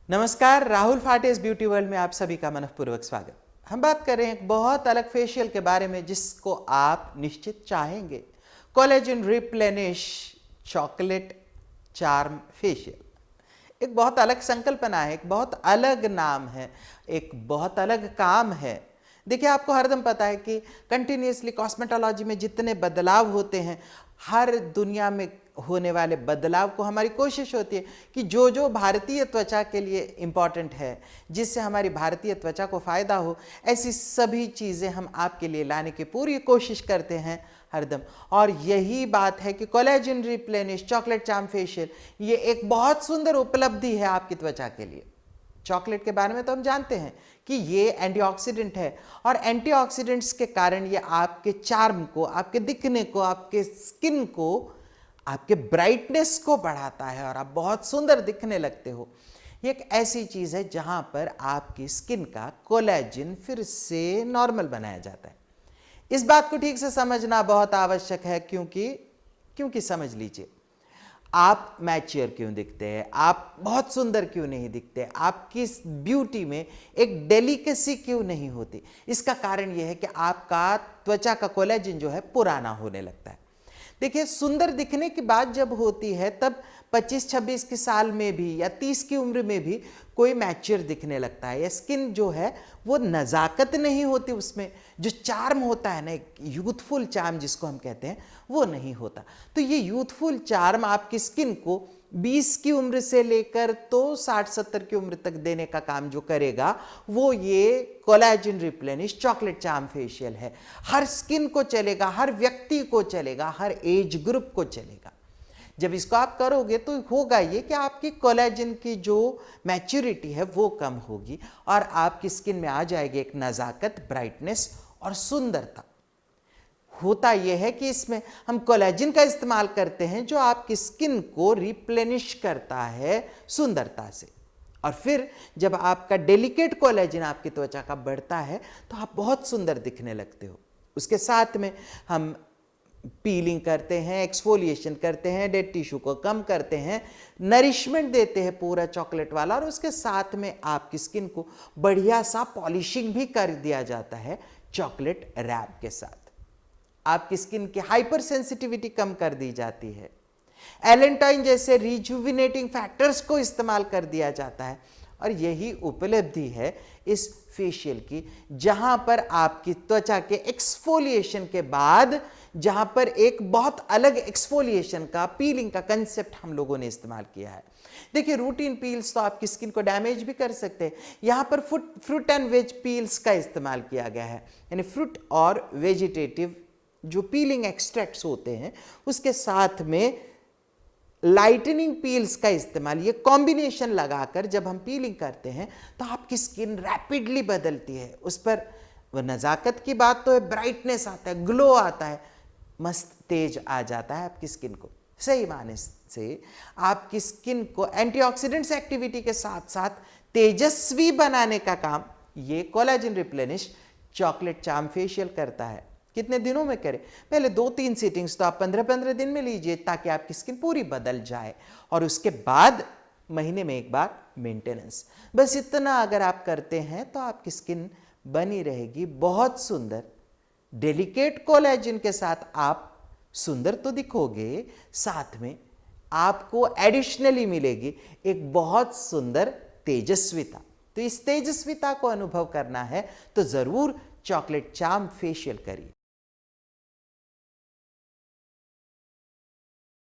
नमस्कार, राहुल फाटे इस ब्यूटी वर्ल्ड में आप सभी का मनःपूर्वक स्वागत। हम बात कर रहे हैं एक बहुत अलग फेशियल के बारे में जिसको आप निश्चित चाहेंगे। Collagen replenish chocolate charm facial एक बहुत अलग संकल्पना है, एक बहुत अलग नाम है, एक बहुत अलग काम है। देखिए, आपको हरदम पता है कि कंटिन्यूसली कॉस्मेटोलॉजी में जितने बदलाव होते हैं, हर दुनिया में होने वाले बदलाव को हमारी कोशिश होती है कि जो जो भारतीय त्वचा के लिए इम्पॉर्टेंट है, जिससे हमारी भारतीय त्वचा को फ़ायदा हो, ऐसी सभी चीज़ें हम आपके लिए लाने की पूरी कोशिश करते हैं हरदम। और यही बात है कि collagen replenish chocolate charm facial ये एक बहुत सुंदर उपलब्धि है आपकी त्वचा के लिए। चॉकलेट के बारे में तो हम जानते हैं कि ये एंटीऑक्सीडेंट है और एंटीऑक्सीडेंट्स के कारण ये आपके चार्म को, आपके दिखने को, आपके स्किन को, आपके ब्राइटनेस को बढ़ाता है और आप बहुत सुंदर दिखने लगते हो। ये एक ऐसी चीज़ है जहां पर आपकी स्किन का कोलेजन फिर से नॉर्मल बनाया जाता है। इस बात को ठीक से समझना बहुत आवश्यक है क्योंकि समझ लीजिए, आप मैच्योर क्यों दिखते हैं, आप बहुत सुंदर क्यों नहीं दिखते, आपकी ब्यूटी में एक डेलिकेसी क्यों नहीं होती, इसका कारण यह है कि आपका त्वचा का कोलेजन जो है पुराना होने लगता है। देखिए, सुंदर दिखने की बात जब होती है तब 25-26 के साल में भी या 30 की उम्र में भी कोई मैच्योर दिखने लगता है। या स्किन जो है वो नज़ाकत नहीं होती, उसमें जो चार्म होता है ना, एक यूथफुल चार्म जिसको हम कहते हैं, वो नहीं होता। तो ये यूथफुल चार्म आपकी स्किन को 20 की उम्र से लेकर तो 60-70 की उम्र तक देने का काम जो करेगा वो ये collagen replenish chocolate charm facial है। हर स्किन को चलेगा, हर व्यक्ति को चलेगा, हर एज ग्रुप को चलेगा। जब इसको आप करोगे तो होगा ये कि आपकी कोलेजन की जो मैच्योरिटी है वो कम होगी और आपकी स्किन में आ जाएगी एक नज़ाकत, ब्राइटनेस और सुंदरता। होता यह है कि इसमें हम कोलेजन का इस्तेमाल करते हैं जो आपकी स्किन को रिप्लेनिश करता है सुंदरता से, और फिर जब आपका डेलिकेट कोलेजन आपकी त्वचा का बढ़ता है तो आप बहुत सुंदर दिखने लगते हो। उसके साथ में हम पीलिंग करते हैं, एक्सफोलिएशन करते हैं, डेड टिश्यू को कम करते हैं, नरिशमेंट देते हैं पूरा चॉकलेट वाला, और उसके साथ में आपकी स्किन को बढ़िया सा पॉलिशिंग भी कर दिया जाता है चॉकलेट रैप के साथ। आपकी स्किन की हाइपर सेंसिटिविटी कम कर दी जाती है, एलेंटाइन जैसे रिजुविनेटिंग फैक्टर्स को इस्तेमाल कर दिया जाता है, और यही उपलब्धि है इस फेशियल की, जहां पर आपकी त्वचा के एक्सफोलिएशन के बाद, जहां पर एक बहुत अलग एक्सफोलिएशन का, पीलिंग का कंसेप्ट हम लोगों ने इस्तेमाल किया है। देखिए, रूटीन पील्स तो आपकी स्किन को डैमेज भी कर सकते हैं, यहां पर फ्रूट एंड वेज पील्स का इस्तेमाल किया गया है, यानी फ्रूट और वेजिटेटिव जो पीलिंग एक्सट्रैक्ट्स होते हैं उसके साथ में लाइटनिंग पील्स का इस्तेमाल, ये कॉम्बिनेशन लगाकर जब हम पीलिंग करते हैं तो आपकी स्किन रैपिडली बदलती है। उस पर वो नज़ाकत की बात तो है, ब्राइटनेस आता है, ग्लो आता है, मस्त तेज आ जाता है आपकी स्किन को। सही माने से आपकी स्किन को एंटीऑक्सीडेंट्स एक्टिविटी के साथ साथ तेजस्वी बनाने का काम ये collagen replenish chocolate charm facial करता है। कितने दिनों में करें? पहले 2-3 सीटिंग्स तो आप 15-15 दिन में लीजिए ताकि आपकी स्किन पूरी बदल जाए, और उसके बाद महीने में एक बार मेंटेनेंस। बस इतना अगर आप करते हैं तो आपकी स्किन बनी रहेगी बहुत सुंदर। डेलिकेट कोलेजन के साथ आप सुंदर तो दिखोगे, साथ में आपको एडिशनली मिलेगी एक बहुत सुंदर तेजस्विता। तो इस तेजस्विता को अनुभव करना है तो जरूर चॉकलेट चार्म फेशियल करिए।